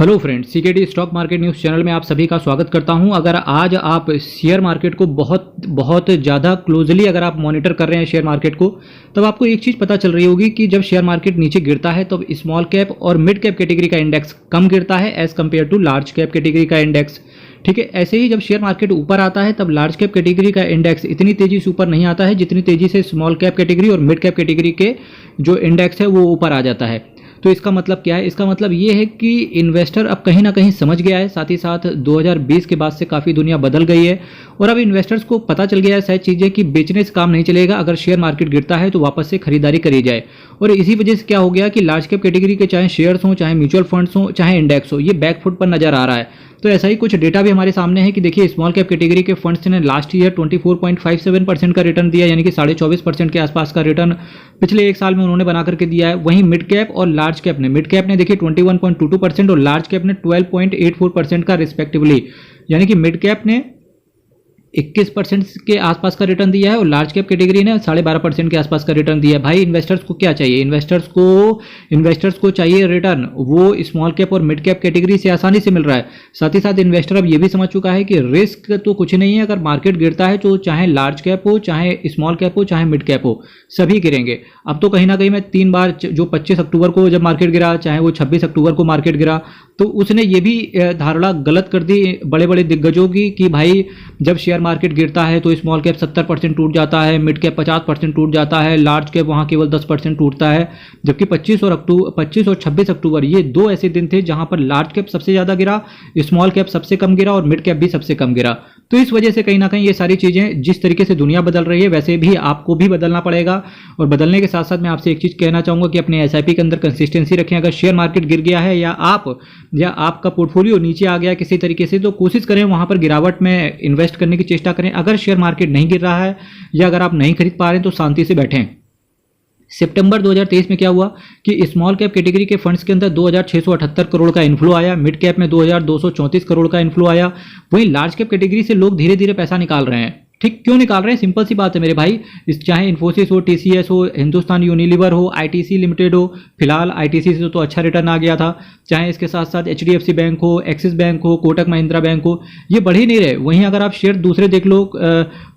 Hello friends, CKD stock market news channel में आप सभी का स्वागत करता हूं। अगर आज आप शेयर मार्केट को बहुत ज़्यादा क्लोजली अगर आप मॉनिटर कर रहे हैं शेयर मार्केट को, तब आपको एक चीज़ पता चल रही होगी कि जब शेयर मार्केट नीचे गिरता है तब स्मॉल कैप और मिड कैप कैटेगरी का इंडेक्स कम गिरता है as compare to large cap category का इंडेक्स। ठीक है, ऐसे ही जब शेयर मार्केट ऊपर आता है तब लार्ज कैप कैटेगरी का इंडेक्स इतनी तेज़ी से ऊपर नहीं आता है जितनी तेज़ी से स्मॉल कैप कैटेगरी और मिड कैप कैटेगरी के जो इंडेक्स है वो ऊपर आ जाता है। तो इसका मतलब क्या है? इसका मतलब ये है कि इन्वेस्टर अब कहीं ना कहीं समझ गया है, साथ ही साथ 2020 के बाद से काफ़ी दुनिया बदल गई है और अब इन्वेस्टर्स को पता चल गया है शायद चीज़ें कि बेचने से काम नहीं चलेगा। अगर शेयर मार्केट गिरता है तो वापस से खरीदारी करी जाए। और इसी वजह से क्या हो गया कि लार्ज कैप कैटेगरी के चाहे शेयर्स हों, चाहे म्यूचुअल फंड्स हों, चाहे इंडेक्स हो, ये बैकफुट पर नजर आ रहा है। तो ऐसा ही कुछ डेटा भी हमारे सामने है कि देखिए स्मॉल कैप कैटेगरी के फंड्स ने लास्ट ईयर 24.57% का रिटर्न दिया, यानी कि 24.5% के आसपास का रिटर्न पिछले एक साल में उन्होंने बना करके दिया है। वहीं मिड कैप और लार्ज कैप ने, मिड कैप ने देखिए 21.22% और लार्ज कैप ने 12.84% का रिस्पेक्टिवली, यानी कि मिड कैप ने 21% के आसपास का रिटर्न दिया है और लार्ज कैप कैटेगरी ने 12.5% के आसपास का रिटर्न दिया है। भाई इन्वेस्टर्स को क्या चाहिए? इन्वेस्टर्स को चाहिए रिटर्न, वो स्मॉल कैप और मिड कैप कैटेगरी से आसानी से मिल रहा है। साथ ही साथ इन्वेस्टर अब ये भी समझ चुका है कि रिस्क तो कुछ नहीं है। अगर मार्केट गिरता है तो चाहे लार्ज कैप हो, चाहे स्मॉल कैप हो, चाहे मिड कैप हो, सभी गिरेंगे। अब तो कहीं ना कहीं मैं 3 बार, जो 25 अक्टूबर को जब मार्केट गिरा, चाहे वो 26 अक्टूबर को मार्केट गिरा, तो उसने ये भी धारणा गलत कर दी बड़े बड़े दिग्गजों की कि भाई जब शेयर मार्केट गिरता है तो स्मॉल कैप 70% टूट जाता है, मिड कैप 50% टूट जाता है, लार्ज कैप वहाँ केवल 10% टूटता है। जबकि 25 और 26 अक्टूबर ये दो ऐसे दिन थे जहाँ पर लार्ज कैप सबसे ज़्यादा गिरा, स्मॉल कैप सबसे कम गिरा और मिड कैप भी सबसे कम गिरा। तो इस वजह से कहीं ना कहीं ये सारी चीज़ें, जिस तरीके से दुनिया बदल रही है वैसे भी आपको भी बदलना पड़ेगा। और बदलने के साथ साथ मैं आपसे एक चीज़ कहना चाहूँगा कि अपने एसआईपी के अंदर कंसिस्टेंसी रखें। अगर शेयर मार्केट गिर गया है या आपका पोर्टफोलियो नीचे आ गया किसी तरीके से, तो कोशिश करें वहाँ पर गिरावट में इन्वेस्ट करने की चेष्टा करें। अगर शेयर मार्केट नहीं गिर रहा है या अगर आप नहीं खरीद पा रहे हैं तो शांति से बैठें। सितंबर 2023 में क्या हुआ कि स्मॉल कैप कैटेगरी के फंड्स के अंदर 2678 करोड़ का इन्फ्लो आया, मिड कैप में 2234 करोड़ का इन्फ्लो आया। वहीं लार्ज कैप कैटेगरी से लोग धीरे धीरे पैसा निकाल रहे हैं। ठीक, क्यों निकाल रहे हैं? सिंपल सी बात है मेरे भाई, चाहे इन्फोसिस हो, टीसीएस हो, हिंदुस्तान यूनिलीवर हो, आईटीसी लिमिटेड हो। फिलहाल आईटीसी से तो अच्छा रिटर्न आ गया था। चाहे इसके साथ साथ एचडीएफसी बैंक हो, एक्सिस बैंक हो, कोटक महिंद्रा बैंक हो, ये बढ़ ही नहीं रहे। वहीं अगर आप शेयर दूसरे देख लो,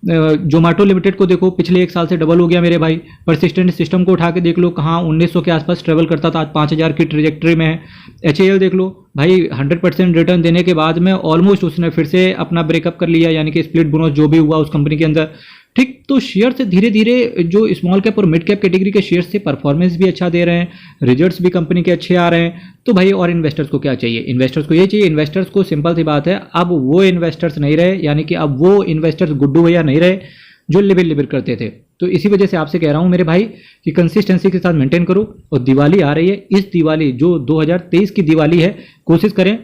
जोमेटो लिमिटेड को देखो, पिछले एक साल से डबल हो गया मेरे भाई। परसिस्टेंट सिस्टम को उठा के देख लो, कहाँ 1900 के आसपास ट्रेवल करता था, आज 5000 की ट्रेजेक्ट्री में है। एचएएल देख लो भाई, 100% रिटर्न देने के बाद में ऑलमोस्ट उसने फिर से अपना ब्रेकअप कर लिया, यानी कि स्प्लिट बोनस जो भी हुआ उस कंपनी के अंदर। ठीक, तो शेयर से धीरे धीरे जो स्मॉल कैप और मिड कैप कैटेगरी के शेयर से परफॉर्मेंस भी अच्छा दे रहे हैं, रिजल्ट्स भी कंपनी के अच्छे आ रहे हैं। तो भाई और इन्वेस्टर्स को क्या चाहिए? इन्वेस्टर्स को ये चाहिए, इन्वेस्टर्स को सिंपल सी बात है, अब वो इन्वेस्टर्स नहीं रहे, यानी कि अब वो इन्वेस्टर्स गुड्डू भैया नहीं रहे जो लिबिर करते थे। तो इसी वजह से आपसे कह रहा हूं मेरे भाई कि कंसिस्टेंसी के साथ मेंटेन करो। और दिवाली आ रही है, इस दिवाली जो 2023 की दिवाली है, कोशिश करें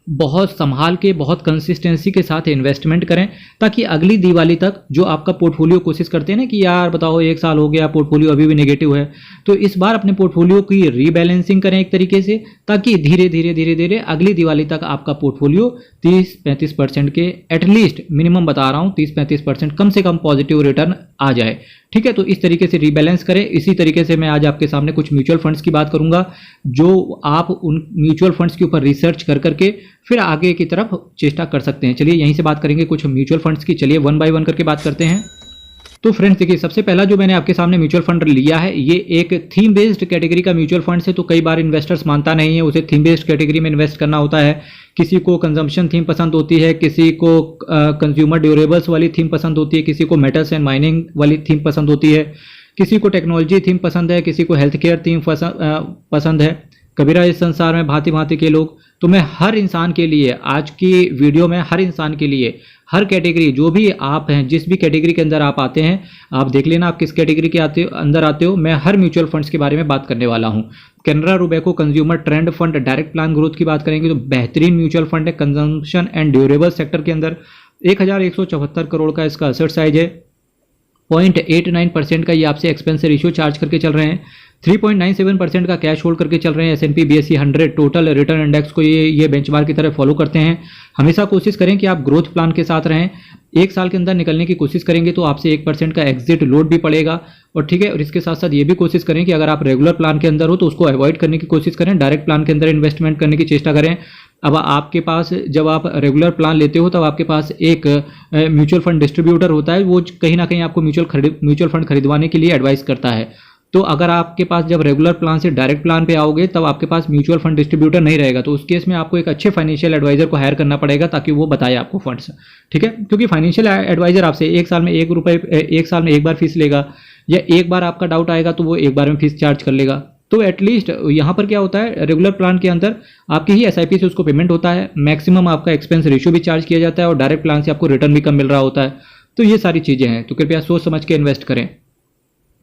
बहुत संभाल के, बहुत कंसिस्टेंसी के साथ इन्वेस्टमेंट करें, ताकि अगली दिवाली तक जो आपका पोर्टफोलियो, कोशिश करते हैं ना कि यार बताओ एक साल हो गया पोर्टफोलियो अभी भी नेगेटिव है, तो इस बार अपने पोर्टफोलियो की रीबैलेंसिंग करें एक तरीके से, ताकि धीरे धीरे अगली दिवाली तक आपका पोर्टफोलियो 30-35% के, एटलीस्ट मिनिमम बता रहा हूँ 30-35% कम से कम पॉजिटिव रिटर्न आ जाए। ठीक है, तो इस तरीके से रीबैलेंस करें। इसी तरीके से मैं आज आपके सामने कुछ म्यूचुअल फंड्स की बात करूंगा, जो आप उन म्यूचुअल फंड्स के ऊपर रिसर्च कर करके फिर आगे की तरफ चेष्टा कर सकते हैं। चलिए यहीं से बात करेंगे कुछ म्यूचुअल फंड्स की। चलिए वन बाय वन करके बात करते हैं। तो फ्रेंड्स देखिए, सबसे पहला जो मैंने आपके सामने म्यूचुअल फंड लिया है, ये एक थीम बेस्ड कैटेगरी का म्यूचुअल फंड है। तो कई बार इन्वेस्टर्स मानता नहीं है, उसे थीम बेस्ड कैटेगरी में इन्वेस्ट करना होता है। किसी को कंजम्पशन थीम पसंद होती है, किसी को कंज्यूमर ड्यूरेबल्स वाली थीम पसंद होती है, किसी को मेटल्स एंड माइनिंग वाली थीम पसंद होती है, किसी को टेक्नोलॉजी थीम पसंद है, किसी को हेल्थ केयर थीम पसंद है। कबीरा इस संसार में भांति भांति के लोग। तो मैं हर इंसान के लिए आज की वीडियो में, हर इंसान के लिए, हर कैटेगरी, जो भी आप हैं, जिस भी कैटेगरी के अंदर आप आते हैं, आप देख लेना आप किस कैटेगरी के अंदर आते हो, मैं हर म्यूचुअल फंड्स के बारे में बात करने वाला हूं। Canara Robeco consumer trend fund direct plan growth की बात करेंगे तो बेहतरीन म्यूचुअल फंड है कंजम्पशन एंड ड्यूरेबल सेक्टर के अंदर। 1174 करोड़ का इसका एसेट साइज है। 0.89% का ये आपसे एक्सपेंस रेशियो चार्ज करके चल रहे हैं। 3.97% का कैश होल्ड करके चल रहे हैं। S&P BSE 100 total return index को ये बेंचमार्क की तरह फॉलो करते हैं। हमेशा कोशिश करें कि आप ग्रोथ प्लान के साथ रहें। एक साल के अंदर निकलने की कोशिश करेंगे तो आपसे 1% का एग्जिट लोड भी पड़ेगा, और ठीक है। और इसके साथ साथ ये भी कोशिश करें कि अगर आप रेगुलर प्लान के अंदर हो तो उसको अवॉइड करने की कोशिश करें, डायरेक्ट प्लान के अंदर इन्वेस्टमेंट करने की चेष्टा करें। अब आपके पास जब आप रेगुलर प्लान लेते हो तब आपके पास एक म्यूचुअल फंड डिस्ट्रीब्यूटर होता है, वो कहीं ना कहीं आपको म्यूचुअल फंड खरीदवाने के लिए एडवाइस करता है। तो अगर आपके पास जब रेगुलर प्लान से डायरेक्ट प्लान पे आओगे तब आपके पास म्यूचुअल फंड डिस्ट्रीब्यूटर नहीं रहेगा, तो उस केस में आपको एक अच्छे फाइनेंशियल एडवाइजर को हायर करना पड़ेगा ताकि वो बताए आपको फंड्स, ठीक है। क्योंकि फाइनेंशियल एडवाइजर आपसे एक साल में एक बार फीस लेगा, या एक बार आपका डाउट आएगा तो वो एक बार में फीस चार्ज कर लेगा। तो एटलीस्ट यहाँ पर क्या होता है, रेगुलर प्लान के अंदर आपकी ही SIP से उसको पेमेंट होता है, मैक्सिमम आपका एक्सपेंस रेशियो भी चार्ज किया जाता है, और डायरेक्ट प्लान से आपको रिटर्न भी कम मिल रहा होता है। तो ये सारी चीज़ें हैं, तो कृपया सोच समझ के इन्वेस्ट करें।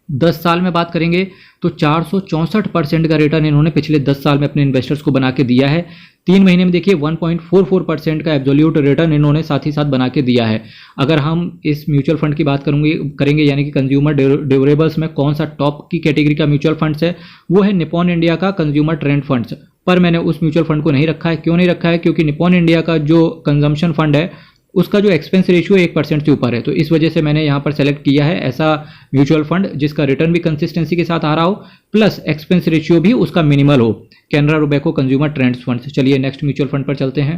10 साल में बात करेंगे तो 464% का रिटर्न इन्होंने पिछले 10 साल में अपने इन्वेस्टर्स को बना के दिया है। 3 महीने में देखिए 1.44% का एब्सोल्यूट रिटर्न इन्होंने साथ ही साथ बना के दिया है। अगर हम इस म्यूचुअल फंड की बात करेंगे यानी कि कंज्यूमर ड्यूरेबल्स में कौन सा टॉप की कैटेगरी का म्यूचुअल फंड्स है, वो है निपॉन इंडिया का कंज्यूमर ट्रेंड फंड्स। पर मैंने उस म्यूचुअल फंड को नहीं रखा है। क्यों नहीं रखा है? क्योंकि निपॉन इंडिया का जो कंजम्पशन फंड है उसका जो एक्सपेंस रेशियो 1% से ऊपर है, तो इस वजह से मैंने यहाँ पर सेलेक्ट किया है ऐसा म्यूचुअल फंड जिसका रिटर्न भी कंसिस्टेंसी के साथ आ रहा हो, प्लस एक्सपेंस रेशियो भी उसका मिनिमल हो, Canara Robeco consumer trends fund. चलिए नेक्स्ट म्यूचुअल फंड पर चलते हैं।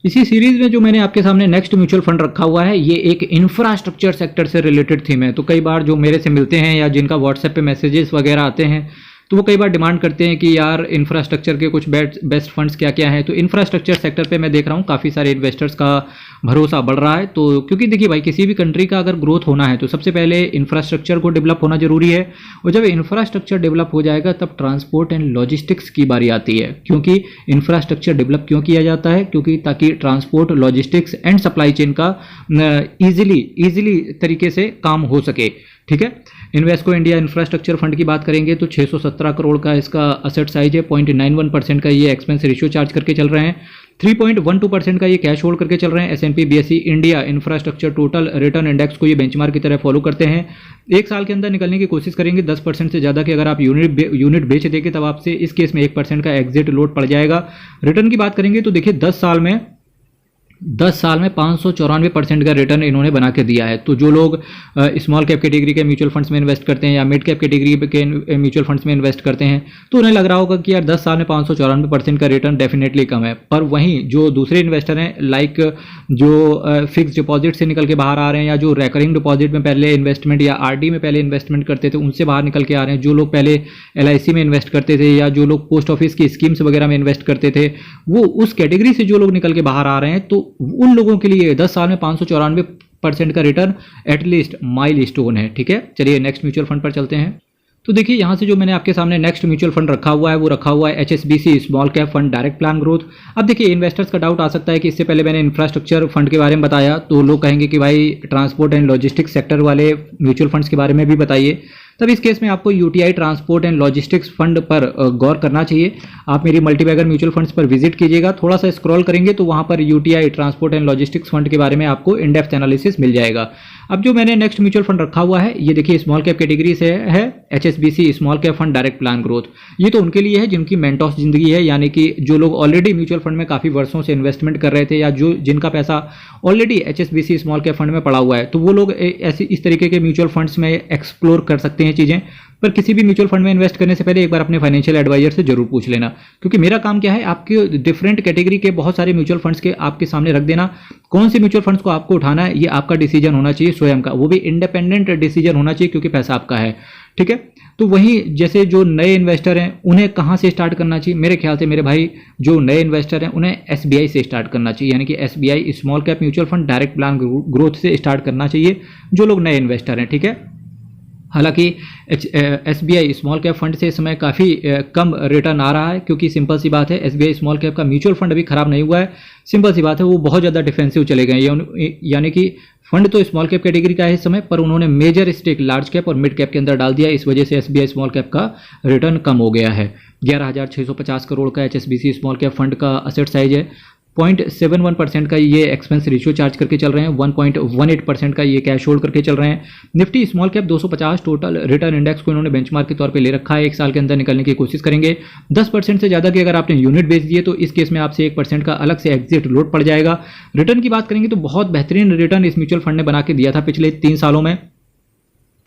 इसी सीरीज में जो मैंने आपके सामने नेक्स्ट म्यूचुअल फंड रखा हुआ है, ये एक इंफ्रास्ट्रक्चर सेक्टर से रिलेटेड थीम है। तो कई बार जो मेरे से मिलते हैं या जिनका व्हाट्सएप पे मैसेजेस वगैरह आते हैं, तो वो कई बार डिमांड करते हैं कि यार इंफ्रास्ट्रक्चर के कुछ बेस्ट फंड्स क्या क्या हैं। तो इंफ्रास्ट्रक्चर सेक्टर पे मैं देख रहा हूँ काफ़ी सारे इन्वेस्टर्स का भरोसा बढ़ रहा है। तो क्योंकि देखिए भाई, किसी भी कंट्री का अगर ग्रोथ होना है तो सबसे पहले इंफ्रास्ट्रक्चर को डेवलप होना जरूरी है, और जब इंफ्रास्ट्रक्चर डेवलप हो जाएगा तब ट्रांसपोर्ट एंड लॉजिस्टिक्स की बारी आती है। क्योंकि इंफ्रास्ट्रक्चर डेवलप क्यों किया जाता है? क्योंकि ताकि transport, logistics and supply chain का ईजिली तरीके से काम हो सके, ठीक है। इन्वेस्को इंडिया इंफ्रास्ट्रक्चर फंड की बात करेंगे तो 617 करोड़ का इसका असेट साइज है, 0.91% का ये एक्सपेंस रेशियो चार्ज करके चल रहे हैं, 3.12% का ये कैश होल्ड करके चल रहे हैं। S&P BSE India infrastructure total return index को ये बेंचमार्क की तरह फॉलो करते हैं। एक साल के अंदर निकलने की कोशिश करेंगे 10% से ज़्यादा की अगर आप यूनिट बेच देंगे तब आपसे इस केस में 1% का एग्जिट लोड पड़ जाएगा। रिटर्न की बात करेंगे तो देखिए 10 साल में 594% का रिटर्न इन्होंने बना के दिया है। तो जो लोग स्मॉल कैप कैटेगरी के म्यूचुअल फंड्स में इन्वेस्ट करते हैं या मिड कैप कैटेगरी के म्यूचुअल फंड्स में इन्वेस्ट करते हैं तो उन्हें लग रहा होगा कि यार 10 साल में 594% का रिटर्न डेफिनेटली कम है। पर वहीं जो दूसरे इन्वेस्टर हैं, लाइक जो फिक्स डिपॉजिट से निकल के बाहर आ रहे हैं, या जो रेकरिंग डिपॉजिट में पहले इन्वेस्टमेंट या RD में पहले इन्वेस्टमेंट करते थे उनसे बाहर निकल के आ रहे हैं, जो लोग पहले LIC में इन्वेस्ट करते थे या जो लोग पोस्ट ऑफिस की स्कीम्स वगैरह में इन्वेस्ट करते थे, वो उस कैटेगरी से जो लोग निकल के बाहर आ रहे हैं, तो उन लोगों के लिए 10 साल में 594% का रिटर्न एटलीस्ट माइल स्टोन है, ठीक है। चलिए नेक्स्ट म्यूचुअल फंड पर चलते हैं। तो देखिए यहाँ से जो मैंने आपके सामने नेक्स्ट म्यूचुअल फंड रखा हुआ है वो रखा हुआ है HSBC small cap fund direct plan growth. अब देखिए इन्वेस्टर्स का डाउट आ सकता है कि इससे पहले मैंने इंफ्रास्ट्रक्चर फंड के बारे में बताया तो लोग कहेंगे कि भाई ट्रांसपोर्ट एंड लॉजिस्टिक्स सेक्टर वाले म्यूचुअल फंड्स के बारे में भी बताइए। तब इस केस में आपको UTI transport and logistics fund पर गौर करना चाहिए। आप मेरी मल्टीबैगर म्यूचुअल फंड्स पर विजिट कीजिएगा, थोड़ा सा स्क्रॉल करेंगे तो वहां पर UTI transport and logistics fund के बारे में आपको इन डेप्थ एनालिसिस मिल जाएगा। अब जो मैंने नेक्स्ट म्यूचुअल फंड रखा हुआ है ये देखिए स्मॉल कैप कैटेगरी से है, HSBC small cap fund direct plan growth. ये तो उनके लिए है जिनकी मेंटोस जिंदगी है, यानी कि जो लोग ऑलरेडी म्यूचुअल फंड में काफी वर्षों से इन्वेस्टमेंट कर रहे थे या जो जिनका पैसा already HSBC small cap fund में पड़ा हुआ है, तो वो लोग ऐसी इस तरीके के म्यूचुअल फंड्स में एक्सप्लोर कर सकते हैं चीजें। पर किसी भी म्यूचुअल फंड में इन्वेस्ट करने से पहले एक बार अपने फाइनेंशियल एडवाइजर से जरूर पूछ लेना, क्योंकि मेरा काम क्या है आपके डिफरेंट कैटेगरी के बहुत सारे म्यूचुअल फंड्स के आपके सामने रख देना। कौन से म्यूचुअल फंड्स को आपको उठाना है ये आपका डिसीजन होना चाहिए, स्वयं का, वो भी इंडिपेंडेंट डिसीजन होना चाहिए क्योंकि पैसा आपका है, ठीक है। तो वहीं जैसे जो नए इन्वेस्टर हैं उन्हें कहाँ से स्टार्ट करना चाहिए? मेरे ख्याल से मेरे भाई जो नए इन्वेस्टर हैं उन्हें SBI से स्टार्ट करना चाहिए, यानी कि SBI small cap mutual fund direct plan growth से स्टार्ट करना चाहिए जो लोग नए इन्वेस्टर हैं, ठीक है। हालांकि SBI स्मॉल कैप फंड से इस समय काफ़ी कम रिटर्न आ रहा है, क्योंकि सिंपल सी बात है SBI स्मॉल कैप का म्यूचुअल फंड अभी खराब नहीं हुआ है। सिंपल सी बात है वो बहुत ज़्यादा डिफेंसिव चले गए, यानी कि फंड तो स्मॉल कैप कैटेगरी का है इस समय, पर उन्होंने मेजर स्टेक लार्ज कैप और मिड कैप के अंदर डाल दिया। इस वजह से SBI स्मॉल कैप का रिटर्न कम हो गया है। 11,650 करोड़ का HSBC स्मॉल कैप फंड का असेट साइज है, 0.71% का ये एक्सपेंस रेशियो चार्ज करके चल रहे हैं, 1.18% का ये कैश होल्ड करके चल रहे हैं। Nifty small cap 250 total return index को इन्होंने बेंचमार्क के तौर पे ले रखा है, 1 साल के अंदर निकलने की कोशिश करेंगे। 10% से ज़्यादा की अगर आपने यूनिट बेच दिए तो इस केस में आपसे 1% का अलग से एग्जिट लोड पड़ जाएगा। रिटर्न की बात करेंगे तो बहुत बेहतरीन रिटर्न इस म्यूचुअल फंड ने बना के दिया था पिछले 3 सालों में।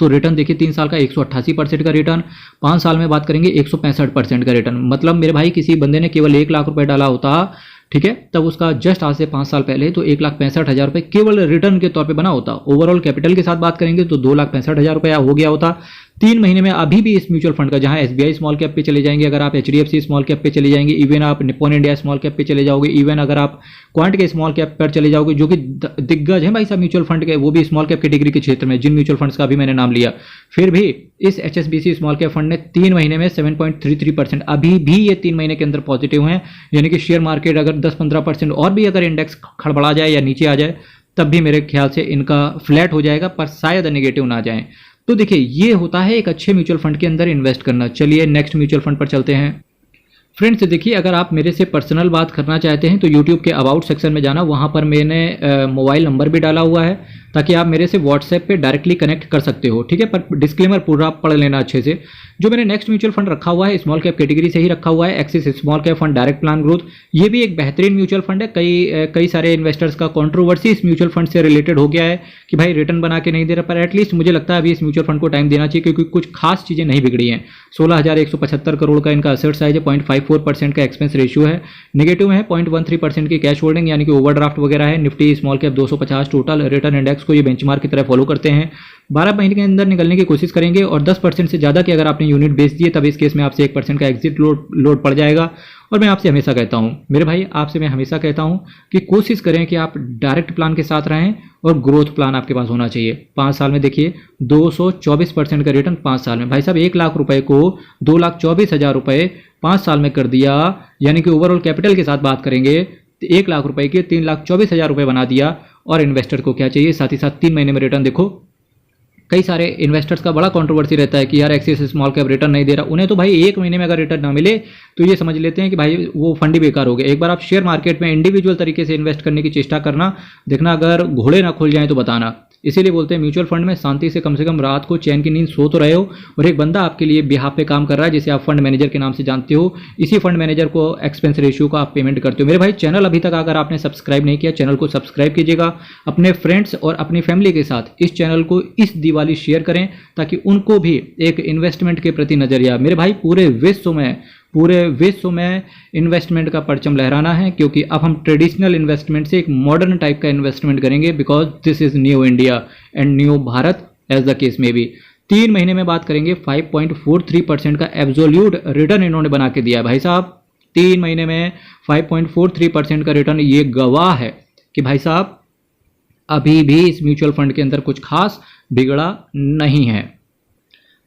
तो रिटर्न देखिए 3 साल का 188% का रिटर्न, 5 साल में बात करेंगे 165% का रिटर्न। मतलब मेरे भाई किसी बंदे ने केवल 1 लाख रुपए डाला होता, ठीक है, तब उसका जस्ट आज से 5 साल पहले तो 1,65,000 रुपये केवल रिटर्न के तौर पे बना होता। ओवरऑल कैपिटल के साथ बात करेंगे तो 2,65,000 रुपया हो गया होता 3 महीने में। अभी भी इस म्यूचुअल फंड का, जहां SBI स्मॉल कैप पे चले जाएंगे, अगर आप HDFC स्मॉल कैप पे चले जाएंगे, इवन आप निप्पॉन इंडिया स्मॉल कैप पे चले जाओगे, इवन अगर आप क्वांट के स्मॉल कैप पर चले जाओगे, जो कि दिग्गज है भाई साहब म्यूचुअल फंड के, वो भी स्मॉल कैप कैटेगरी के क्षेत्र में, जिन म्यूचुअल फंड्स का भी मैंने नाम लिया, फिर भी इस HSBC स्मॉल कैप फंड ने 3 महीने में 7.33%, अभी भी ये 3 महीने के अंदर पॉजिटिव हैं। यानी कि शेयर मार्केट अगर 10-15% और भी अगर इंडेक्स खड़बड़ा जाए या नीचे आ जाए, तब भी मेरे ख्याल से इनका फ्लैट हो जाएगा, पर शायद नेगेटिव ना जाए। तो देखिए ये होता है एक अच्छे म्यूचुअल फंड के अंदर इन्वेस्ट करना। चलिए नेक्स्ट म्यूचुअल फंड पर चलते हैं। फ्रेंड्स देखिए, अगर आप मेरे से पर्सनल बात करना चाहते हैं तो यूट्यूब के अबाउट सेक्शन में जाना, वहाँ पर मैंने मोबाइल नंबर भी डाला हुआ है ताकि आप मेरे से व्हाट्सएप पे डायरेक्टली कनेक्ट कर सकते हो, ठीक है। पर डिस्क्लेमर पूरा पढ़ लेना अच्छे से। जो मैंने नेक्स्ट म्यूचुअल फंड रखा हुआ है स्मॉल कैप कैटेगरी से ही रखा हुआ है, axis small cap fund direct plan growth. ये भी एक बेहतरीन म्यूचुअल फंड है। कई सारे इन्वेस्टर्स का कंट्रोवर्सी इस म्यूचुअल फंड से रिलेटेड हो गया है कि भाई रिटर्न बना के नहीं दे रहा, पर एटलीस्ट मुझे लगता है अभी इस म्यूचुअल फंड को टाइम देना चाहिए, क्योंकि कुछ खास चीज़ें नहीं बिगड़ी हैं। 16,175 करोड़ का इनका असेट साइज है, 0.54% का एक्सपेंस रेशियो है, नेगेटिव है 0.13% की कैश होल्डिंग, यानी कि ओवरड्राफ्ट वगैरह है। Nifty small cap 250 total return index को ये बेंचमार्क की तरह फॉलो करते हैं। 12 महीने के अंदर निकलने की कोशिश करेंगे, और 10% से ज़्यादा की अगर आपने यूनिट बेच दिए तब इस केस में आपसे 1% का एग्जिट लोड पड़ जाएगा। और मैं आपसे हमेशा कहता हूं मेरे भाई, आपसे मैं हमेशा कहता हूं कि कोशिश करें कि आप डायरेक्ट प्लान के साथ रहें और ग्रोथ प्लान आपके पास होना चाहिए। 5 साल में देखिए 224% का रिटर्न 5 साल में। भाई साहब 1 लाख रुपए को 2,24,000 रुपये 5 साल में कर दिया, यानी कि ओवरऑल कैपिटल के साथ बात करेंगे 1 लाख रुपए के 3,24,000 रुपये बना दिया। और इन्वेस्टर को क्या चाहिए, साथ ही साथ 3 महीने में रिटर्न। देखो कई सारे इन्वेस्टर्स का बड़ा कंट्रोवर्सी रहता है कि यार एक्सिस स्मॉल कैप रिटर्न नहीं दे रहा। उन्हें तो भाई 1 महीने में अगर रिटर्न ना मिले तो ये समझ लेते हैं कि भाई वो फंड ही बेकार हो गया। एक बार आप शेयर मार्केट में इंडिविजुअल तरीके से इन्वेस्ट करने की चेष्टा करना, देखना अगर घोड़े ना खुल जाएं तो बताना। इसीलिए बोलते हैं म्यूचुअल फंड में शांति से कम रात को चैन की नींद सो तो रहे हो, और एक बंदा आपके लिए बिहाफ पे काम कर रहा है जिसे आप फंड मैनेजर के नाम से जानते हो। इसी फंड मैनेजर को एक्सपेंस रेशियो का आप पेमेंट करते हो। मेरे भाई चैनल अभी तक अगर आपने सब्सक्राइब नहीं किया, चैनल को सब्सक्राइब कीजिएगा। अपने फ्रेंड्स और अपनी फैमिली के साथ इस चैनल को इस दिवाली शेयर करें ताकि उनको भी एक इन्वेस्टमेंट के प्रति नजरिया। मेरे भाई पूरे विश्व में इन्वेस्टमेंट का परचम लहराना है, क्योंकि अब हम ट्रेडिशनल इन्वेस्टमेंट से एक मॉडर्न टाइप का इन्वेस्टमेंट करेंगे, because this is new India and new Bharat as the case में भी। 3 महीने में बात करेंगे 5.43% का एब्सोल्यूट रिटर्न इन्होंने बना के दिया है। भाई साहब 3 महीने में 5.43% का रिटर्न, ये गवाह है कि भाई साहब अभी भी इस म्यूचुअल फंड के अंदर कुछ खास बिगड़ा नहीं है।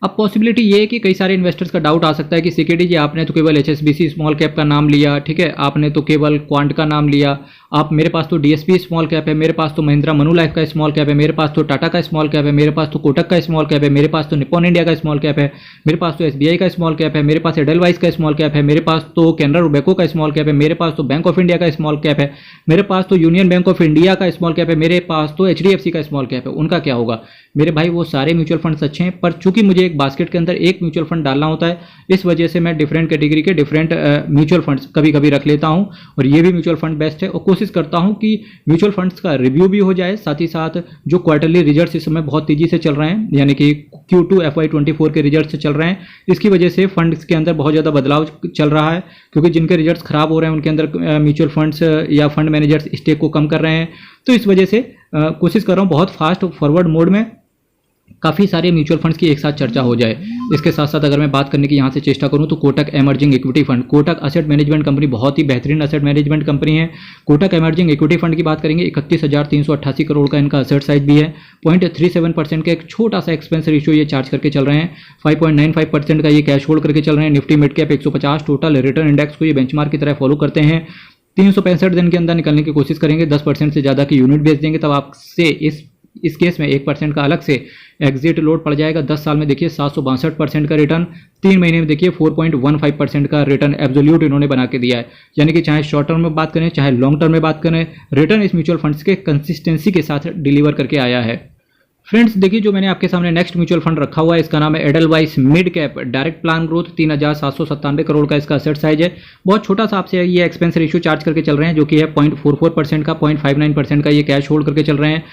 अब पॉसिबिलिटी ये है कि कई सारे इन्वेस्टर्स का डाउट आ सकता है कि सिक्योरिटी जी आपने तो केवल HSBC स्मॉल कैप का नाम लिया, ठीक है, आपने तो केवल क्वांट का नाम लिया, आप मेरे पास तो DSP स्मॉल कैप है, मेरे पास तो महिंद्रा मनुलाइफ का स्मॉल कैप है, मेरे पास तो टाटा का स्मॉल कैप है, मेरे पास तो कोटक का स्मॉल कैप है, मेरे पास तो निप्पॉन इंडिया का स्मॉल कैप है, मेरे पास तो SBI का स्मॉल कैप है, मेरे पास एडेलवाइस का स्मॉल कैप है, मेरे पास तो कैनरा रोबेको का स्मॉल कैप है, मेरे पास तो बैंक ऑफ इंडिया का स्मॉल कैप है, मेरे पास तो यूनियन बैंक ऑफ इंडिया का स्मॉल कैप है, मेरे पास तो HDFC का स्मॉल कैप है। उनका क्या होगा मेरे भाई, वो सारे म्यूचुअल फंड्स अच्छे हैं, पर चूंकि मुझे एक बास्केट के अंदर एक म्यूचुअल फंड डालना होता है, इस वजह से मैं डिफरेंट कैटेगरी के डिफरेंट म्यूचुअल फंड्स कभी कभी रख लेता हूं, और ये भी म्यूचुअल फंड बेस्ट है। और कोशिश करता हूं कि म्यूचुअल फंड्स का रिव्यू भी हो जाए, साथ ही साथ जो क्वार्टरली रिजल्ट्स इस समय बहुत तेजी से चल रहे हैं, यानी कि Q2 FY24 के रिजल्ट्स चल रहे हैं, इसकी वजह से फंड्स के अंदर बहुत ज़्यादा बदलाव चल रहा है, क्योंकि जिनके रिजल्ट्स खराब हो रहे हैं उनके अंदर म्यूचुअल फंड्स या फंड मैनेजर्स स्टेक को कम कर रहे हैं। तो इस वजह से कोशिश कर रहा हूँ बहुत फास्ट फॉरवर्ड मोड में काफ़ी सारे म्यूचुअल फंड्स की एक साथ चर्चा हो जाए। इसके साथ साथ अगर मैं बात करने की यहाँ से चेष्टा करूँ तो Kotak emerging equity fund, Kotak asset management company बहुत ही बेहतरीन असेट मैनेजमेंट कंपनी है। कोटक एमर्जिंग इक्विटी फंड की बात करेंगे 31,388 करोड़ का इनका असेट साइज भी है, 0.37% का एक छोटा सा एक्सपेंस रेशियो ये चार्ज करके चल रहे हैं, 5.95% का ये कैश होल्ड करके चल रहे हैं। Nifty mid cap 150 total return index को ये बेंचमार्क की तरह फॉलो करते हैं। 365 दिन के अंदर निकलने की कोशिश करेंगे, 10% से ज़्यादा की यूनिट बेच देंगे, तब आपसे इस इस केस में 1% का अलग से एग्जिट लोड पड़ जाएगा। 10 साल में देखिए 762% का रिटर्न, 3 महीने में देखिए 4.15% का रिटर्न एब्सोल्यूट इन्होंने बना के दिया है। यानी कि चाहे शॉर्ट टर्म में बात करें चाहे लॉन्ग टर्म में बात करें, रिटर्न इस म्यूचुअल फंड्स के कंसिस्टेंसी के साथ डिलीवर करके आया है। फ्रेंड्स देखिए जो मैंने आपके सामने नेक्स्ट म्यूचुअल फंड रखा हुआ है, इसका नाम है Edelweiss mid cap direct plan growth. 3,797 crore का इसका असेट साइज है। बहुत छोटा सा आपसे ये एक्सपेंस रेशियो चार्ज करके चल रहे हैं, जो कि है 0.44% का, 0.59% का ये कैश होल्ड करके चल रहे हैं।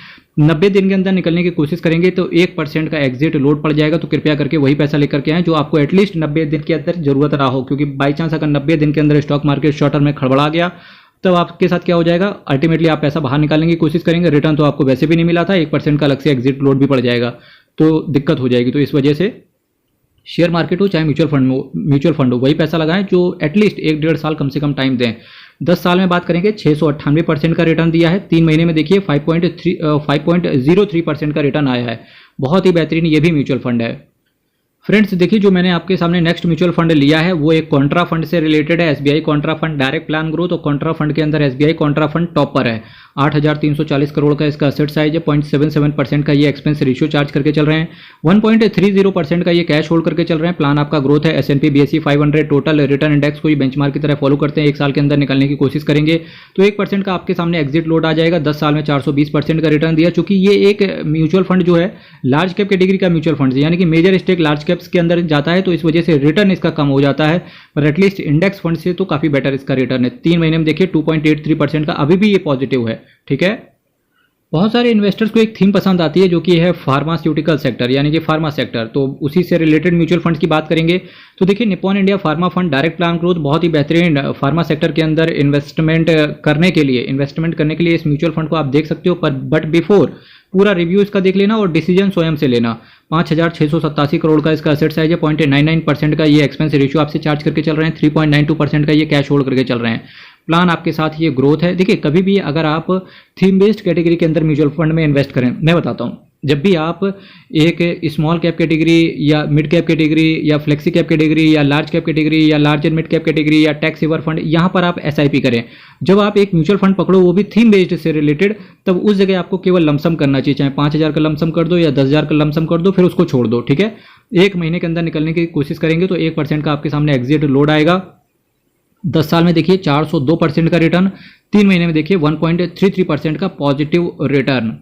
90 दिन के अंदर निकलने की कोशिश करेंगे तो 1% का एग्जिट लोड पड़ जाएगा। तो कृपया करके वही पैसा लेकर के आएं जो आपको एटलीस्ट 90 दिन के अंदर जरूरत ना हो, क्योंकि बाई चांस अगर 90 दिन के अंदर स्टॉक मार्केट शॉर्ट टर्म में खड़बड़ा गया तब आपके साथ क्या हो जाएगा, अल्टीमेटली आप पैसा बाहर निकालने की कोशिश करेंगे, रिटर्न तो आपको वैसे भी नहीं मिला था, 1% का अलग से एग्जिट लोड भी पड़ जाएगा, तो दिक्कत हो जाएगी। तो इस वजह से शेयर मार्केट हो चाहे म्यूचुअल फंड हो, वही पैसा लगाएं जो एटलीस्ट 1-1.5 साल कम से कम टाइम दें। 10 साल में बात करेंगे 698% का रिटर्न दिया है। 3 महीने में देखिए 5.03% का रिटर्न आया है। बहुत ही बेहतरीन ये भी म्यूचुअल फंड है। फ्रेंड्स देखिए जो मैंने आपके सामने नेक्स्ट म्यूचुअल फंड लिया है वो एक कॉन्ट्रा फंड से रिलेटेड है, SBI Contra fund direct plan growth. और कॉन्ट्रा फंड के अंदर एसबीआई कॉन्ट्रा फंड टॉपर है। 8,340 करोड़ का इसका असेट साइज है। 0.77% का ये एक्सपेंस रेशियो चार्ज करके चल रहे हैं। 1.30% का ये कैश होल्ड करके चल रहे हैं। प्लान आपका ग्रोथ है S&P BSE 500 total return index को बेंचमार्क की तरह फॉलो करते हैं। 1 साल के अंदर निकलने की कोशिश करेंगे तो 1% का आपके सामने एग्जिट लोड आ जाएगा। 10 साल में 420% का रिटर्न दिया। चूंकि ये एक म्यूचुअल फंड जो है लार्ज कैप कैटेगरी का म्यूचुअल फंड है, यानी कि मेजर स्टेक लार्ज कैप्स के अंदर जाता है, तो इस वजह से रिटर्न इसका कम हो जाता है, पर एटलीस्ट इंडेक्स फंड से तो काफी बेटर इसका रिटर्न है। 3 महीने में देखिए 2.83% का अभी भी ये पॉजिटिव है। ठीक है, बहुत सारे इन्वेस्टर्स को एक थीम पसंद आती है जो कि है फार्मास्यूटिकल सेक्टर, यानी कि फार्मा सेक्टर, तो उसी से रिलेटेड म्यूचुअल फंड की बात करेंगे। तो देखिए Nippon India pharma fund direct plan growth बहुत ही बेहतरीन फार्मा सेक्टर के अंदर इन्वेस्टमेंट करने के लिए इस म्यूचुअल फंड को आप देख सकते हो, पर बट बिफोर पूरा रिव्यू इसका देख लेना और डिसीजन स्वयं से लेना। 5,687 करोड़ का इसका असेट साइज है। 0.99% का ये एक्सपेंस रेशियो आपसे चार्ज करके चल रहे हैं। 3.92% का ये कैश होल्ड करके चल रहे हैं। प्लान आपके साथ ये ग्रोथ है। देखिए कभी भी अगर आप थीम बेस्ड कैटेगरी के अंदर म्यूचुअल फंड में इन्वेस्ट करें, मैं बताता हूँ, जब भी आप एक स्मॉल कैप कैटेगरी या मिड कैप कैटेगरी या फ्लेक्सी कैप कैटेगरी या लार्ज कैप कैटेगरी या large and mid cap category या टैक्स सेवर फंड, यहाँ पर आप SIP करें। जब आप एक म्यूचुअल फंड पकड़ो वो भी थीम बेस्ड से रिलेटेड, तब उस जगह आपको केवल लमसम करना चाहिए। चाहे 5,000 का लमसम कर दो या 10,000 का लमसम कर दो, फिर उसको छोड़ दो। ठीक है, 1 महीने के अंदर निकलने की कोशिश करेंगे तो 1% का आपके सामने एग्जिट लोड आएगा। 10 साल में देखिए 402% का रिटर्न, 3 महीने में देखिए 1.33% का पॉजिटिव रिटर्न।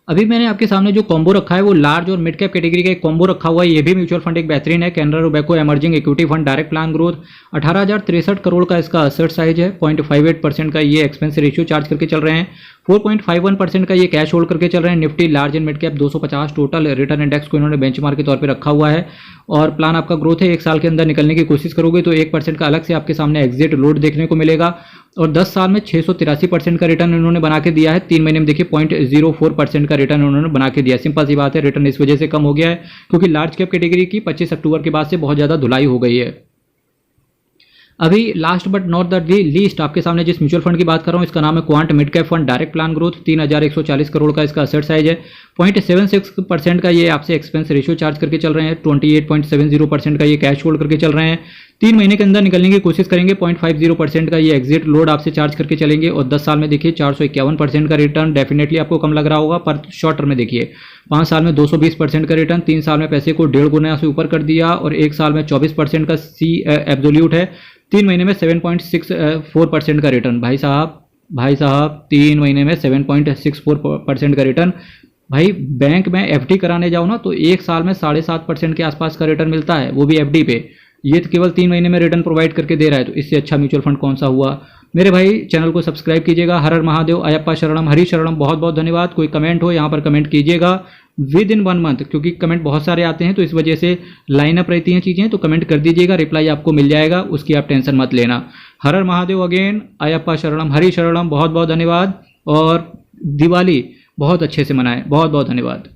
अभी मैंने आपके सामने जो कॉम्बो रखा है वो लार्ज और मिड कैप कैटेगरी का एक कॉम्बो रखा हुआ है। ये भी म्यूचुअल फंड एक बेहतरीन है, Canara Robeco emerging equity fund direct plan growth. 18,063 crore का इसका असेट साइज है। 0.58% का ये एक्सपेंस रेशियो चार्ज करके चल रहे हैं। 4.51% का ये कैश होल्ड करके चल रहे हैं। Nifty large and mid cap 250 total return index को इन्होंने बेंचमार्क के तौर पर रखा हुआ है। और प्लान आपका ग्रोथ है। 1 साल के अंदर निकलने की कोशिश करोगे तो 1% का अलग से आपके सामने एग्जिट लोड देखने को मिलेगा। और 10 साल में 683% का रिटर्न इन्होंने बना के दिया है। 3 महीने में देखिए 0.04% का रिटर्न उन्होंने बना के दिया। सिंपल सी बात है, रिटर्न इस वजह से कम हो गया है क्योंकि लार्ज कैप कैटेगरी की 25 अक्टूबर के बाद से बहुत ज़्यादा धुलाई हो गई है। अभी last but not the least आपके सामने जिस म्यूचुअल फंड की बात कर रहा हूँ इसका नाम है quant mid cap fund direct plan growth. 3,140 crore का इसका असेट साइज है। 0.76% का ये आपसे एक्सपेंस रेशियो चार्ज करके चल रहे हैं। 28.70% का ये कैश होल्ड करके चल रहे हैं। 3 महीने के अंदर निकलने की कोशिश करेंगे। 0.50% का ये एग्जिट लोड आपसे चार्ज करके चलेंगे। और 10 साल में देखिए 451% का रिटर्न, डेफिनेटली आपको कम लग रहा होगा, पर शॉर्ट टर्म में देखिए 5 साल में 220% का रिटर्न, 3 साल में पैसे को 1.5 गुना से ऊपर कर दिया और 1 साल में 24% का एब्सोल्यूट है। 3 महीने में 7.64% का रिटर्न। भाई साहब 3 महीने में 7.64% का रिटर्न। भाई बैंक में FD कराने जाओ ना तो 1 साल में 7.5% के आसपास का रिटर्न मिलता है, वो भी FD पे। ये तो केवल 3 महीने में रिटर्न प्रोवाइड करके दे रहा है, तो इससे अच्छा म्यूचुअल फंड कौन सा हुआ। मेरे भाई चैनल को सब्सक्राइब कीजिएगा। हर हर महादेव, अयप्पा शरणम, हरि शरणम। बहुत बहुत धन्यवाद। कोई कमेंट हो यहाँ पर कमेंट कीजिएगा विद इन 1 मंथ, क्योंकि कमेंट बहुत सारे आते हैं तो इस वजह से लाइन अप रहती हैं चीज़ें, तो कमेंट कर दीजिएगा, रिप्लाई आपको मिल जाएगा, उसकी आप टेंशन मत लेना। हर हर महादेव अगेन, अयप्पा शरणम, हरि शरणम। बहुत बहुत धन्यवाद और दिवाली बहुत अच्छे से मनाएं। बहुत बहुत धन्यवाद।